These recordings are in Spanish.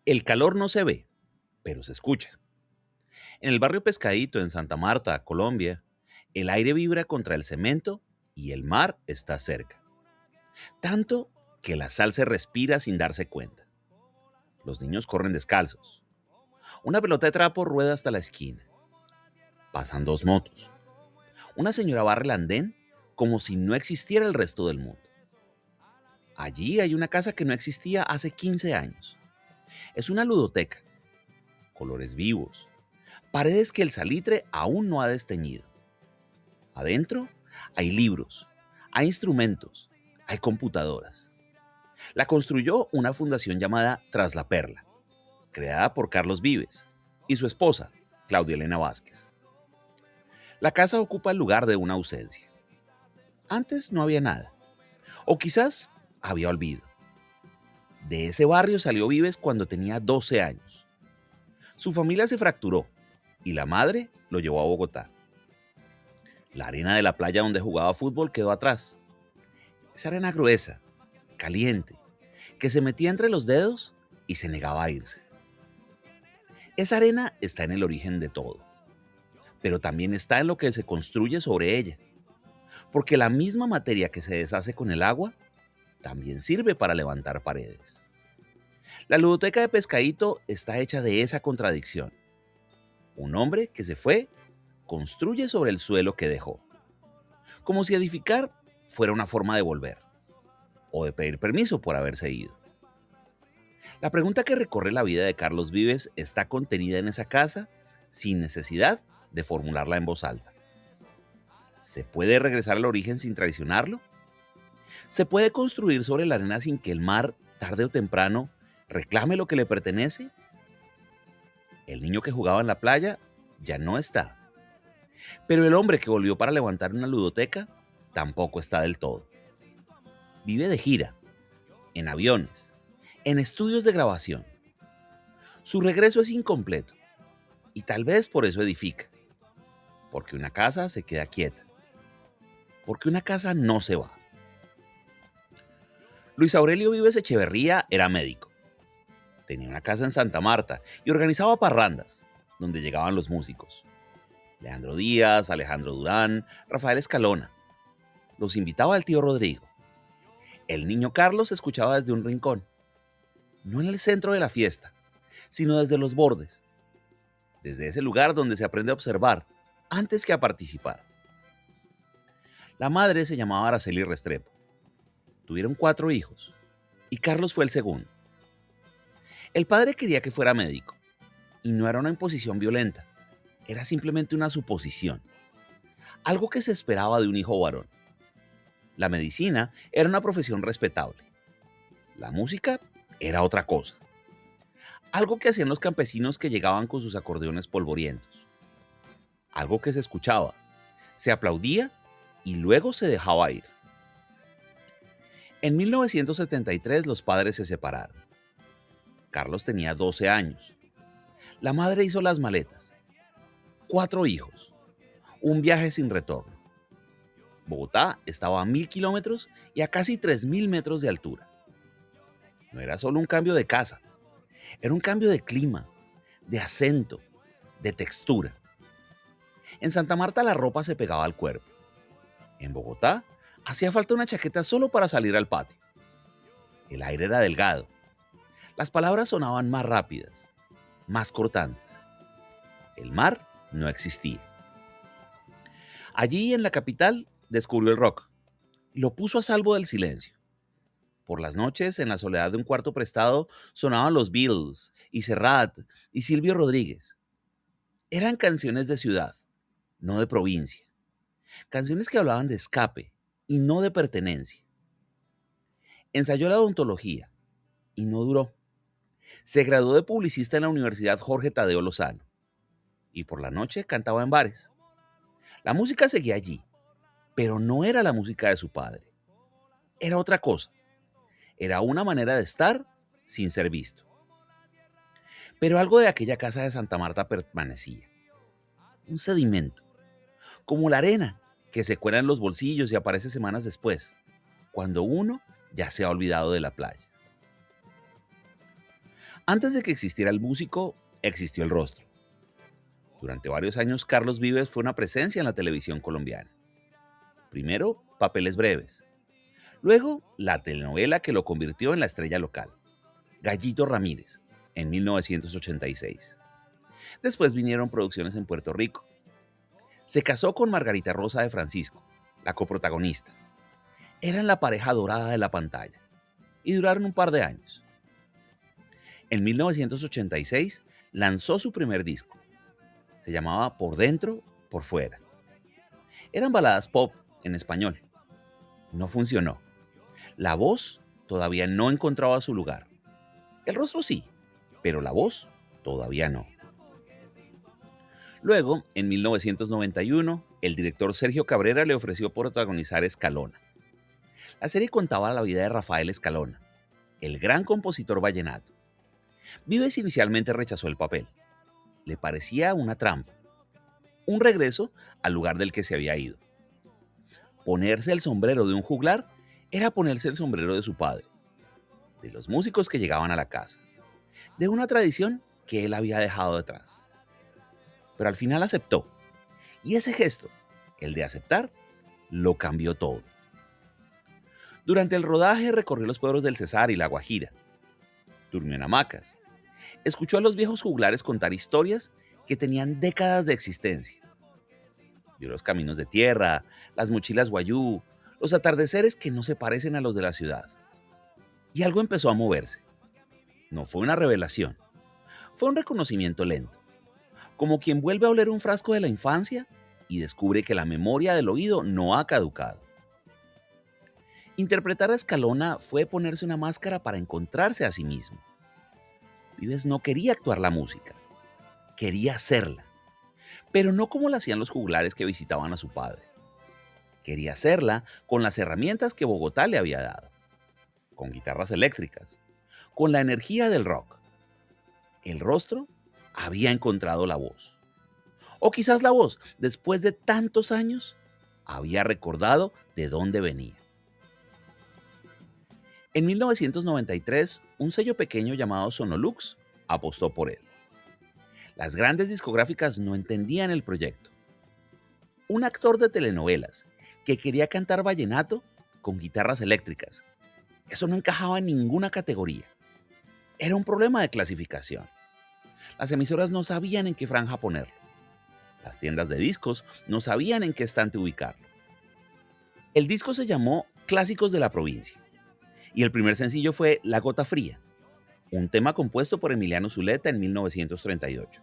El calor no se ve, pero se escucha. En el barrio Pescadito, en Santa Marta, Colombia, el aire vibra contra el cemento y el mar está cerca. Tanto que la sal se respira sin darse cuenta. Los niños corren descalzos. Una pelota de trapo rueda hasta la esquina. Pasan dos motos. Una señora barre el andén como si no existiera el resto del mundo. Allí hay una casa que no existía hace 15 años. Es una ludoteca. Colores vivos. Paredes que el salitre aún no ha desteñido. Adentro hay libros, hay instrumentos, hay computadoras. La construyó una fundación llamada Tras la Perla, creada por Carlos Vives y su esposa, Claudia Elena Vázquez. La casa ocupa el lugar de una ausencia. Antes no había nada, o quizás había olvido. De ese barrio salió Vives cuando tenía 12 años. Su familia se fracturó y la madre lo llevó a Bogotá. La arena de la playa donde jugaba fútbol quedó atrás. Esa arena gruesa, caliente, que se metía entre los dedos y se negaba a irse. Esa arena está en el origen de todo, pero también está en lo que se construye sobre ella, porque la misma materia que se deshace con el agua también sirve para levantar paredes. La ludoteca de Pescadito está hecha de esa contradicción. Un hombre que se fue construye sobre el suelo que dejó, como si edificar fuera una forma de volver o de pedir permiso por haberse ido. La pregunta que recorre la vida de Carlos Vives está contenida en esa casa sin necesidad de formularla en voz alta. ¿Se puede regresar al origen sin traicionarlo? ¿Se puede construir sobre la arena sin que el mar, tarde o temprano, reclame lo que le pertenece? El niño que jugaba en la playa ya no está, pero el hombre que volvió para levantar una ludoteca tampoco está del todo. Vive de gira, en aviones, en estudios de grabación. Su regreso es incompleto y tal vez por eso edifica, porque una casa se queda quieta, porque una casa no se va. Luis Aurelio Vives Echeverría era médico. Tenía una casa en Santa Marta y organizaba parrandas, donde llegaban los músicos. Leandro Díaz, Alejandro Durán, Rafael Escalona. Los invitaba el tío Rodrigo. El niño Carlos escuchaba desde un rincón, no en el centro de la fiesta, sino desde los bordes, desde ese lugar donde se aprende a observar antes que a participar. La madre se llamaba Araceli Restrepo. Tuvieron 4 hijos y Carlos fue el segundo. El padre quería que fuera médico y no era una imposición violenta, era simplemente una suposición, algo que se esperaba de un hijo varón. La medicina era una profesión respetable, la música era otra cosa, algo que hacían los campesinos que llegaban con sus acordeones polvorientos, algo que se escuchaba, se aplaudía y luego se dejaba ir. En 1973 los padres se separaron. Carlos tenía 12 años. La madre hizo las maletas. 4 hijos. Un viaje sin retorno. Bogotá estaba a 1000 kilómetros y a casi 3000 metros de altura. No era solo un cambio de casa, era un cambio de clima, de acento, de textura. En Santa Marta la ropa se pegaba al cuerpo. En Bogotá hacía falta una chaqueta solo para salir al patio. El aire era delgado. Las palabras sonaban más rápidas, más cortantes. El mar no existía. Allí, en la capital, descubrió el rock y lo puso a salvo del silencio. Por las noches, en la soledad de un cuarto prestado, sonaban los Beatles y Serrat y Silvio Rodríguez. Eran canciones de ciudad, no de provincia. Canciones que hablaban de escape y no de pertenencia. Ensayó la odontología y no duró. Se graduó de publicista en la Universidad Jorge Tadeo Lozano y por la noche cantaba en bares. La música seguía allí, pero no era la música de su padre. Era otra cosa. Era una manera de estar sin ser visto. Pero algo de aquella casa de Santa Marta permanecía. Un sedimento, como la arena que se cuela en los bolsillos y aparece semanas después, cuando uno ya se ha olvidado de la playa. Antes de que existiera el músico, existió el rostro. Durante varios años, Carlos Vives fue una presencia en la televisión colombiana. Primero, papeles breves. Luego, la telenovela que lo convirtió en la estrella local, Gallito Ramírez, en 1986. Después vinieron producciones en Puerto Rico. Se casó con Margarita Rosa de Francisco, la coprotagonista. Eran la pareja dorada de la pantalla y duraron un par de años. En 1986 lanzó su primer disco. Se llamaba Por Dentro, Por Fuera. Eran baladas pop en español. No funcionó. La voz todavía no encontraba su lugar. El rostro sí, pero la voz todavía no. Luego, en 1991, el director Sergio Cabrera le ofreció protagonizar Escalona. La serie contaba la vida de Rafael Escalona, el gran compositor vallenato. Vives inicialmente rechazó el papel. Le parecía una trampa, un regreso al lugar del que se había ido. Ponerse el sombrero de un juglar era ponerse el sombrero de su padre, de los músicos que llegaban a la casa, de una tradición que él había dejado detrás. Pero al final aceptó, y ese gesto, el de aceptar, lo cambió todo. Durante el rodaje recorrió los pueblos del Cesar y La Guajira. Durmió en hamacas. Escuchó a los viejos juglares contar historias que tenían décadas de existencia. Vio los caminos de tierra, las mochilas guayú, los atardeceres que no se parecen a los de la ciudad. Y algo empezó a moverse. No fue una revelación, fue un reconocimiento lento, como quien vuelve a oler un frasco de la infancia y descubre que la memoria del oído no ha caducado. Interpretar a Escalona fue ponerse una máscara para encontrarse a sí mismo. Vives no quería actuar la música, quería hacerla, pero no como la hacían los juglares que visitaban a su padre. Quería hacerla con las herramientas que Bogotá le había dado, con guitarras eléctricas, con la energía del rock. El rostro había encontrado la voz. O quizás la voz, después de tantos años, había recordado de dónde venía. En 1993, un sello pequeño llamado Sonolux apostó por él. Las grandes discográficas no entendían el proyecto. Un actor de telenovelas que quería cantar vallenato con guitarras eléctricas. Eso no encajaba en ninguna categoría. Era un problema de clasificación. Las emisoras no sabían en qué franja ponerlo. Las tiendas de discos no sabían en qué estante ubicarlo. El disco se llamó Clásicos de la Provincia y el primer sencillo fue La Gota Fría, un tema compuesto por Emiliano Zuleta en 1938.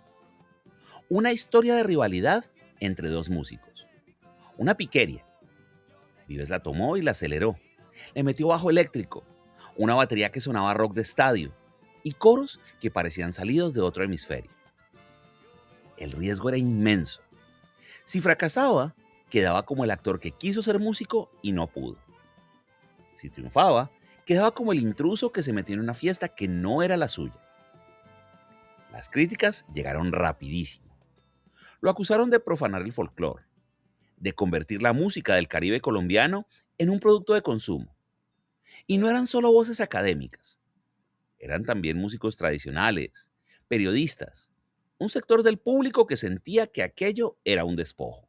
Una historia de rivalidad entre dos músicos. Una piqueria. Vives la tomó y la aceleró. Le metió bajo eléctrico, una batería que sonaba rock de estadio y coros que parecían salidos de otro hemisferio. El riesgo era inmenso. Si fracasaba, quedaba como el actor que quiso ser músico y no pudo. Si triunfaba, quedaba como el intruso que se metió en una fiesta que no era la suya. Las críticas llegaron rapidísimo. Lo acusaron de profanar el folclore, de convertir la música del Caribe colombiano en un producto de consumo. Y no eran solo voces académicas, eran también músicos tradicionales, periodistas, un sector del público que sentía que aquello era un despojo,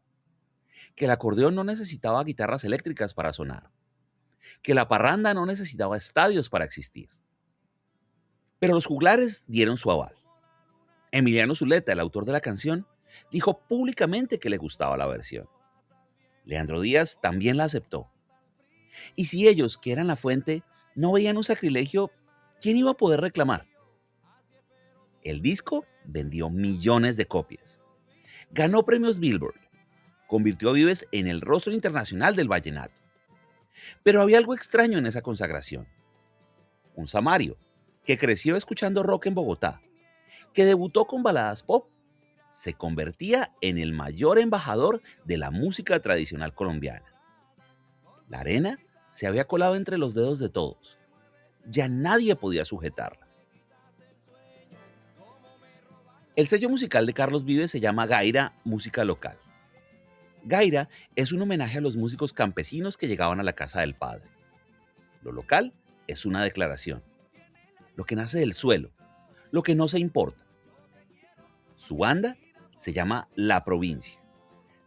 que el acordeón no necesitaba guitarras eléctricas para sonar, que la parranda no necesitaba estadios para existir. Pero los juglares dieron su aval. Emiliano Zuleta, el autor de la canción, dijo públicamente que le gustaba la versión. Leandro Díaz también la aceptó. Y si ellos, que eran la fuente, no veían un sacrilegio, ¿quién iba a poder reclamar? El disco vendió millones de copias. Ganó premios Billboard. Convirtió a Vives en el rostro internacional del vallenato. Pero había algo extraño en esa consagración. Un samario que creció escuchando rock en Bogotá, que debutó con baladas pop, se convertía en el mayor embajador de la música tradicional colombiana. La arena se había colado entre los dedos de todos. Ya nadie podía sujetarla. El sello musical de Carlos Vives se llama Gaira Música Local. Gaira es un homenaje a los músicos campesinos que llegaban a la casa del padre. Lo local es una declaración. Lo que nace del suelo, lo que no se importa. Su banda se llama La Provincia.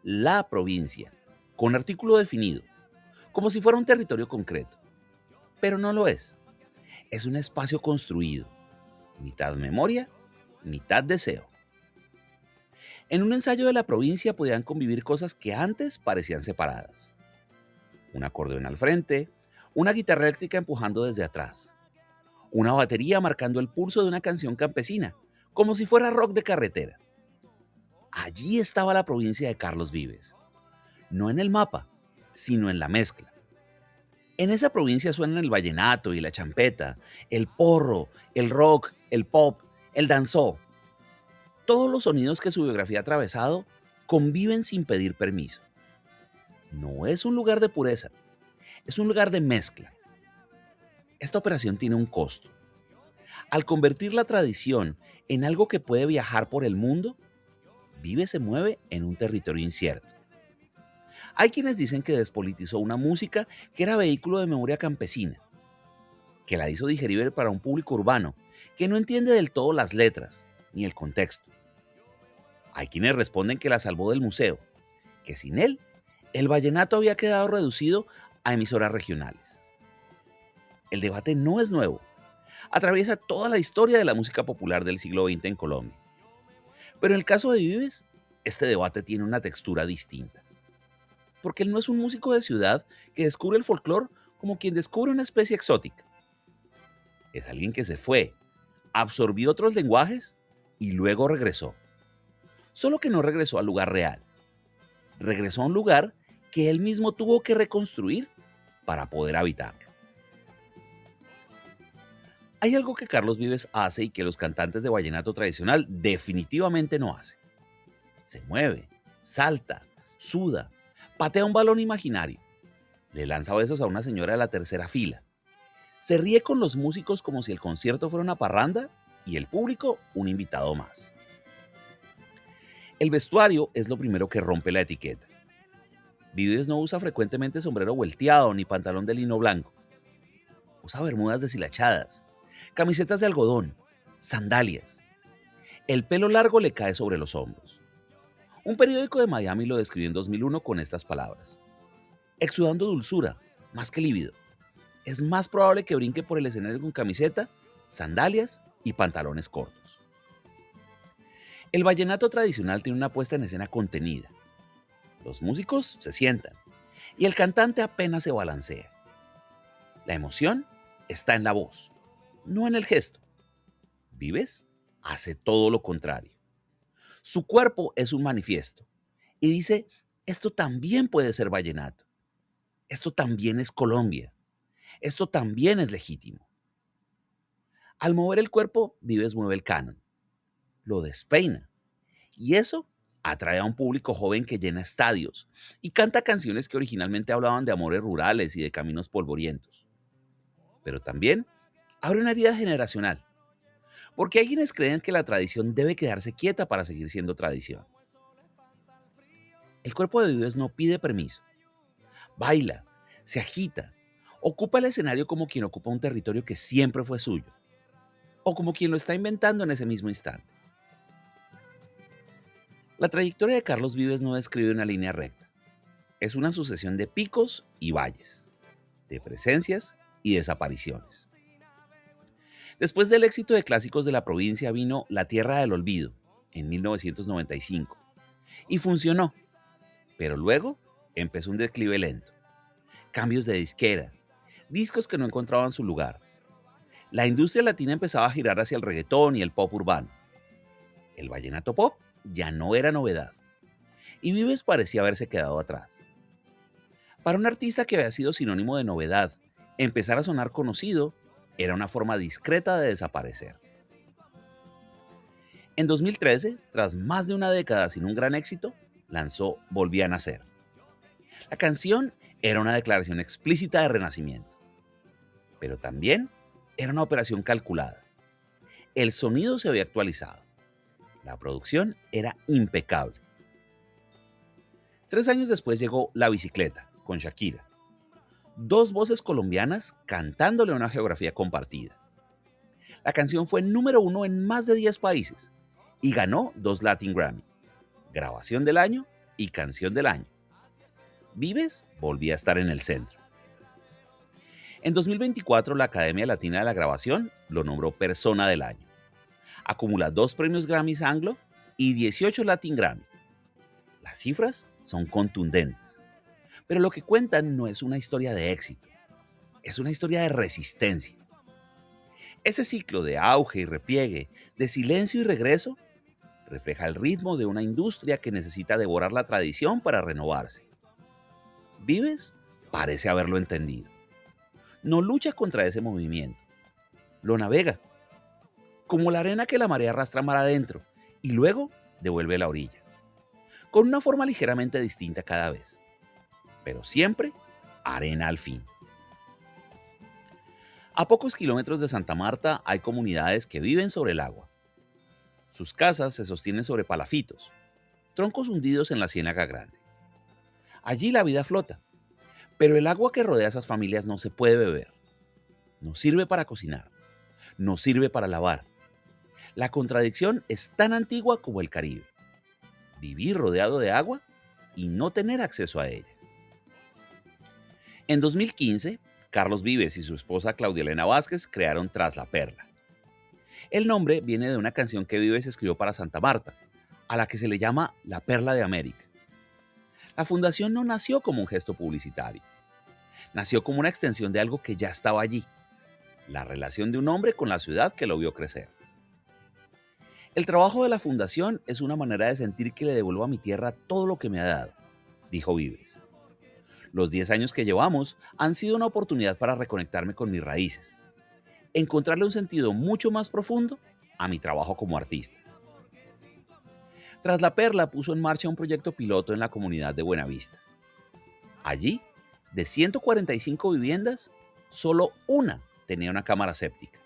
La Provincia, con artículo definido, como si fuera un territorio concreto. Pero no lo es. Es un espacio construido, mitad memoria, mitad deseo. En un ensayo de La Provincia podían convivir cosas que antes parecían separadas. Un acordeón al frente, una guitarra eléctrica empujando desde atrás, una batería marcando el pulso de una canción campesina, como si fuera rock de carretera. Allí estaba la provincia de Carlos Vives, no en el mapa, sino en la mezcla. En esa provincia suenan el vallenato y la champeta, el porro, el rock, el pop, el danzó. Todos los sonidos que su biografía ha atravesado conviven sin pedir permiso. No es un lugar de pureza, es un lugar de mezcla. Esta operación tiene un costo. Al convertir la tradición en algo que puede viajar por el mundo, Vive se mueve en un territorio incierto. Hay quienes dicen que despolitizó una música que era vehículo de memoria campesina, que la hizo digerible para un público urbano que no entiende del todo las letras ni el contexto. Hay quienes responden que la salvó del museo, que sin él, el vallenato había quedado reducido a emisoras regionales. El debate no es nuevo. Atraviesa toda la historia de la música popular del siglo XX en Colombia. Pero en el caso de Vives, este debate tiene una textura distinta. Porque él no es un músico de ciudad que descubre el folclore como quien descubre una especie exótica. Es alguien que se fue, absorbió otros lenguajes y luego regresó. Solo que no regresó al lugar real. Regresó a un lugar que él mismo tuvo que reconstruir para poder habitarlo. Hay algo que Carlos Vives hace y que los cantantes de vallenato tradicional definitivamente no hacen. Se mueve, salta, suda, patea un balón imaginario, le lanza besos a una señora de la tercera fila, se ríe con los músicos como si el concierto fuera una parranda y el público un invitado más. El vestuario es lo primero que rompe la etiqueta. Vives no usa frecuentemente sombrero vuelteado ni pantalón de lino blanco. Usa bermudas deshilachadas, camisetas de algodón, sandalias. El pelo largo le cae sobre los hombros. Un periódico de Miami lo describió en 2001 con estas palabras: exudando dulzura, más que lívido. Es más probable que brinque por el escenario con camiseta, sandalias y pantalones cortos. El vallenato tradicional tiene una puesta en escena contenida. Los músicos se sientan y el cantante apenas se balancea. La emoción está en la voz, no en el gesto. Vives hace todo lo contrario. Su cuerpo es un manifiesto y dice: esto también puede ser vallenato. Esto también es Colombia. Esto también es legítimo. Al mover el cuerpo, Vives mueve el canon, lo despeina. Y eso atrae a un público joven que llena estadios y canta canciones que originalmente hablaban de amores rurales y de caminos polvorientos. Pero también abre una herida generacional, porque hay quienes creen que la tradición debe quedarse quieta para seguir siendo tradición. El cuerpo de Vives no pide permiso. Baila, se agita, ocupa el escenario como quien ocupa un territorio que siempre fue suyo, o como quien lo está inventando en ese mismo instante. La trayectoria de Carlos Vives no describe una línea recta. Es una sucesión de picos y valles, de presencias y desapariciones. Después del éxito de clásicos de la provincia vino La Tierra del Olvido, en 1995, y funcionó, pero luego empezó un declive lento. Cambios de disquera, discos que no encontraban su lugar. La industria latina empezaba a girar hacia el reggaetón y el pop urbano. El vallenato pop ya no era novedad, y Vives parecía haberse quedado atrás. Para un artista que había sido sinónimo de novedad, empezar a sonar conocido era una forma discreta de desaparecer. En 2013, tras más de una década sin un gran éxito, lanzó Volví a nacer. La canción era una declaración explícita de renacimiento, pero también era una operación calculada. El sonido se había actualizado. La producción era impecable. 3 años después llegó La Bicicleta, con Shakira. 2 voces colombianas cantándole una geografía compartida. La canción fue número 1 en más de 10 países y ganó 2 Latin Grammy, Grabación del Año y Canción del Año. Vives volvía a estar en el centro. En 2024, la Academia Latina de la Grabación lo nombró Persona del Año. Acumula 2 premios Grammys Anglo y 18 Latin Grammy. Las cifras son contundentes, pero lo que cuentan no es una historia de éxito, es una historia de resistencia. Ese ciclo de auge y repliegue, de silencio y regreso, refleja el ritmo de una industria que necesita devorar la tradición para renovarse. Vives parece haberlo entendido. No lucha contra ese movimiento, lo navega, como la arena que la marea arrastra mar adentro y luego devuelve a la orilla, con una forma ligeramente distinta cada vez, pero siempre arena al fin. A pocos kilómetros de Santa Marta hay comunidades que viven sobre el agua. Sus casas se sostienen sobre palafitos, troncos hundidos en la ciénaga grande. Allí la vida flota, pero el agua que rodea a esas familias no se puede beber. No sirve para cocinar, no sirve para lavar. La contradicción es tan antigua como el Caribe. Vivir rodeado de agua y no tener acceso a ella. En 2015, Carlos Vives y su esposa Claudia Elena Vázquez crearon Tras la Perla. El nombre viene de una canción que Vives escribió para Santa Marta, a la que se le llama La Perla de América. La fundación no nació como un gesto publicitario. Nació como una extensión de algo que ya estaba allí, la relación de un hombre con la ciudad que lo vio crecer. El trabajo de la fundación es una manera de sentir que le devuelvo a mi tierra todo lo que me ha dado, dijo Vives. Los 10 años que llevamos han sido una oportunidad para reconectarme con mis raíces, encontrarle un sentido mucho más profundo a mi trabajo como artista. Tras la Perla puso en marcha un proyecto piloto en la comunidad de Buenavista. Allí, de 145 viviendas, solo una tenía una cámara séptica.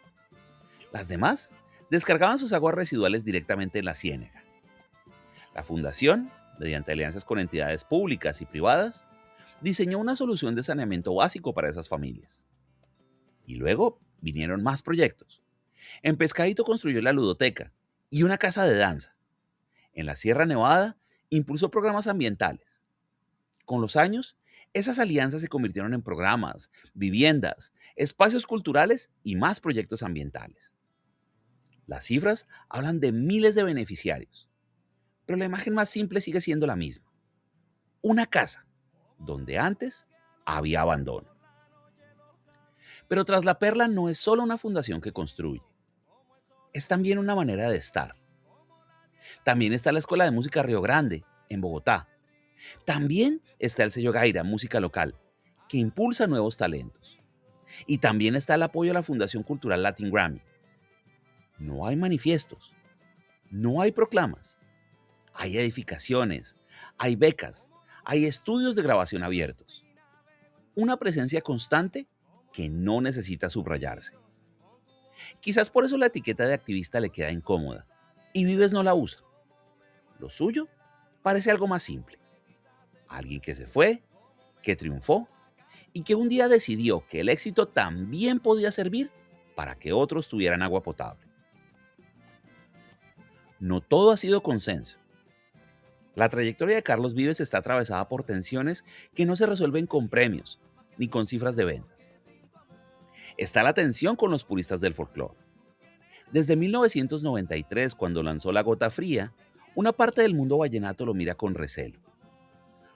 Las demás descargaban sus aguas residuales directamente en la ciénaga. La fundación, mediante alianzas con entidades públicas y privadas, diseñó una solución de saneamiento básico para esas familias. Y luego vinieron más proyectos. En Pescadito construyó la ludoteca y una casa de danza. En la Sierra Nevada impulsó programas ambientales. Con los años, esas alianzas se convirtieron en programas, viviendas, espacios culturales y más proyectos ambientales. Las cifras hablan de miles de beneficiarios, pero la imagen más simple sigue siendo la misma. Una casa donde antes había abandono. Pero Tras la Perla no es solo una fundación que construye, es también una manera de estar. También está la Escuela de Música Río Grande, en Bogotá. También está el sello Gaira, música local, que impulsa nuevos talentos. Y también está el apoyo a la Fundación Cultural Latin Grammy. No hay manifiestos, no hay proclamas, hay edificaciones, hay becas, hay estudios de grabación abiertos. Una presencia constante que no necesita subrayarse. Quizás por eso la etiqueta de activista le queda incómoda y Vives no la usa. Lo suyo parece algo más simple. Alguien que se fue, que triunfó y que un día decidió que el éxito también podía servir para que otros tuvieran agua potable. No todo ha sido consenso. La trayectoria de Carlos Vives está atravesada por tensiones que no se resuelven con premios ni con cifras de ventas. Está la tensión con los puristas del folclore. Desde 1993, cuando lanzó La Gota Fría, una parte del mundo vallenato lo mira con recelo.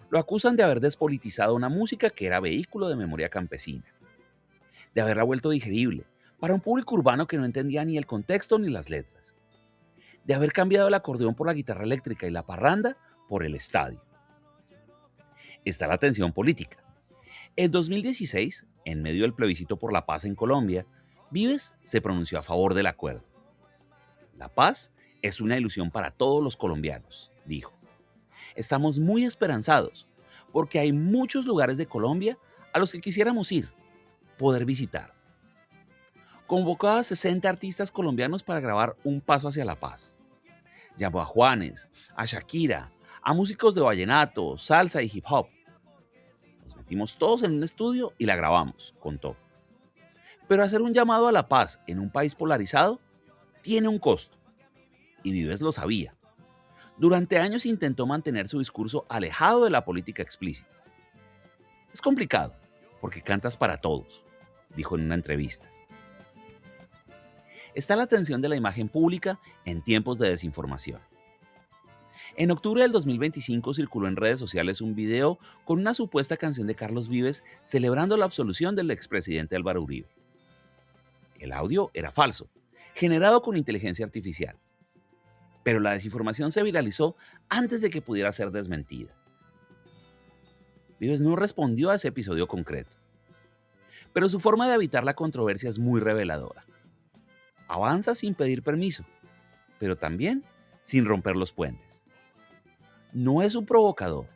Lo acusan de haber despolitizado una música que era vehículo de memoria campesina, de haberla vuelto digerible para un público urbano que no entendía ni el contexto ni las letras, de haber cambiado el acordeón por la guitarra eléctrica y la parranda por el estadio. Está la tensión política. En 2016, en medio del plebiscito por la paz en Colombia, Vives se pronunció a favor del acuerdo. La paz es una ilusión para todos los colombianos, dijo. Estamos muy esperanzados porque hay muchos lugares de Colombia a los que quisiéramos ir, poder visitar. Convocó a 60 artistas colombianos para grabar Un Paso hacia la Paz. Llamó a Juanes, a Shakira, a músicos de vallenato, salsa y hip hop. Nos metimos todos en un estudio y la grabamos, contó. Pero hacer un llamado a la paz en un país polarizado tiene un costo, y Vives lo sabía. Durante años intentó mantener su discurso alejado de la política explícita. Es complicado, porque cantas para todos, dijo en una entrevista. Está la tensión de la imagen pública en tiempos de desinformación. En octubre del 2025 circuló en redes sociales un video con una supuesta canción de Carlos Vives celebrando la absolución del expresidente Álvaro Uribe. El audio era falso, generado con inteligencia artificial. Pero la desinformación se viralizó antes de que pudiera ser desmentida. Vives no respondió a ese episodio concreto, pero su forma de evitar la controversia es muy reveladora. Avanza sin pedir permiso, pero también sin romper los puentes. No es un provocador,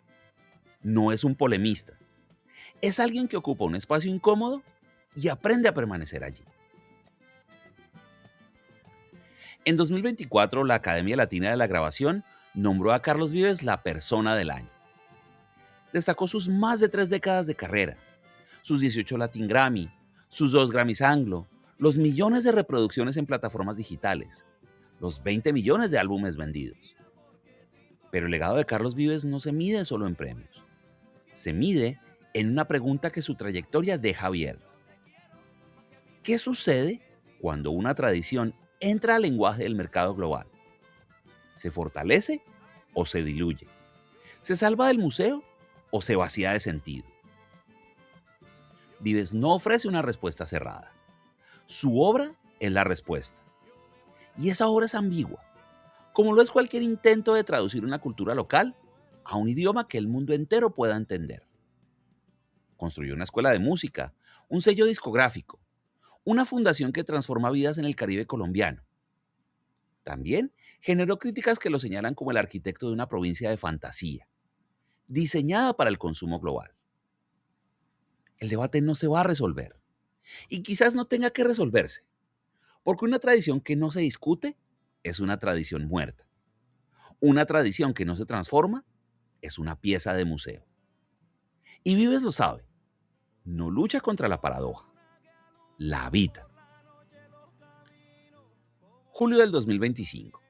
no es un polemista, es alguien que ocupa un espacio incómodo y aprende a permanecer allí. En 2024, la Academia Latina de la Grabación nombró a Carlos Vives la Persona del Año. Destacó sus más de 3 décadas de carrera, sus 18 Latin Grammy, sus 2 Grammys Anglo, los millones de reproducciones en plataformas digitales, los 20 millones de álbumes vendidos. Pero el legado de Carlos Vives no se mide solo en premios. Se mide en una pregunta que su trayectoria deja abierta. ¿Qué sucede cuando una tradición entra al lenguaje del mercado global? ¿Se fortalece o se diluye? ¿Se salva del museo o se vacía de sentido? Vives no ofrece una respuesta cerrada. Su obra es la respuesta. Y esa obra es ambigua, como lo es cualquier intento de traducir una cultura local a un idioma que el mundo entero pueda entender. Construyó una escuela de música, un sello discográfico, una fundación que transforma vidas en el Caribe colombiano. También generó críticas que lo señalan como el arquitecto de una provincia de fantasía, diseñada para el consumo global. El debate no se va a resolver, y quizás no tenga que resolverse, porque una tradición que no se discute es una tradición muerta. Una tradición que no se transforma es una pieza de museo. Y Vives lo sabe. No lucha contra la paradoja, la habita. Julio del 2025.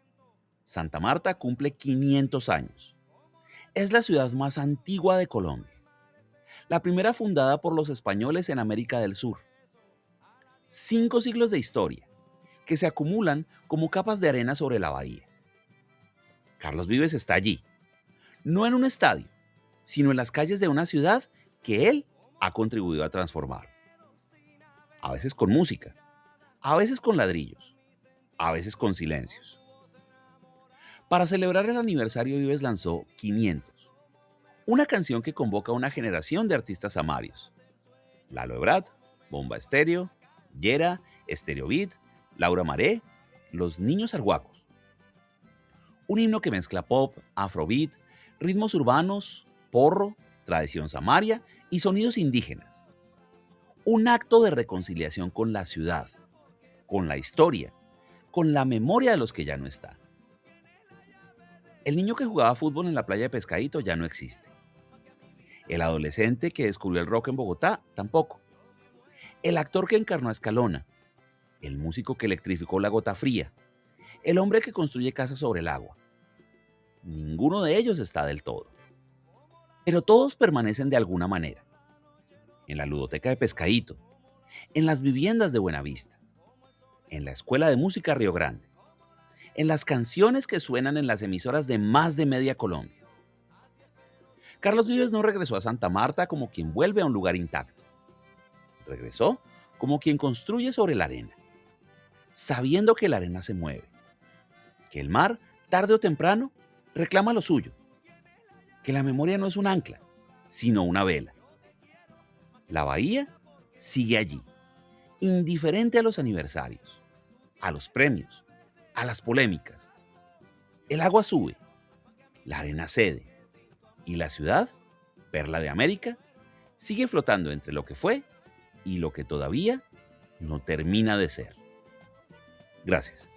Santa Marta cumple 500 años. Es la ciudad más antigua de Colombia. La primera fundada por los españoles en América del Sur. 5 siglos de historia que se acumulan como capas de arena sobre la bahía. Carlos Vives está allí, no en un estadio, sino en las calles de una ciudad que él ha contribuido a transformar. A veces con música, a veces con ladrillos, a veces con silencios. Para celebrar el aniversario, Vives lanzó 500, una canción que convoca a una generación de artistas amarios. Lalo Ebrard, Bomba Estéreo, Yera, Estéreo Beat, Laura Maré, Los Niños Arhuacos. Un himno que mezcla pop, afrobeat, ritmos urbanos, porro, tradición samaria y sonidos indígenas. Un acto de reconciliación con la ciudad, con la historia, con la memoria de los que ya no están. El niño que jugaba fútbol en la playa de Pescadito ya no existe. El adolescente que descubrió el rock en Bogotá tampoco. El actor que encarnó a Escalona, el músico que electrificó la Gota Fría, el hombre que construye casas sobre el agua. Ninguno de ellos está del todo. Pero todos permanecen de alguna manera. En la ludoteca de Pescadito, en las viviendas de Buenavista, en la Escuela de Música Río Grande, en las canciones que suenan en las emisoras de más de media Colombia. Carlos Vives no regresó a Santa Marta como quien vuelve a un lugar intacto. Regresó como quien construye sobre la arena, sabiendo que la arena se mueve, que el mar, tarde o temprano, reclama lo suyo, que la memoria no es un ancla, sino una vela. La bahía sigue allí, indiferente a los aniversarios, a los premios, a las polémicas. El agua sube, la arena cede, y la ciudad, perla de América, sigue flotando entre lo que fue y lo que todavía no termina de ser. Gracias.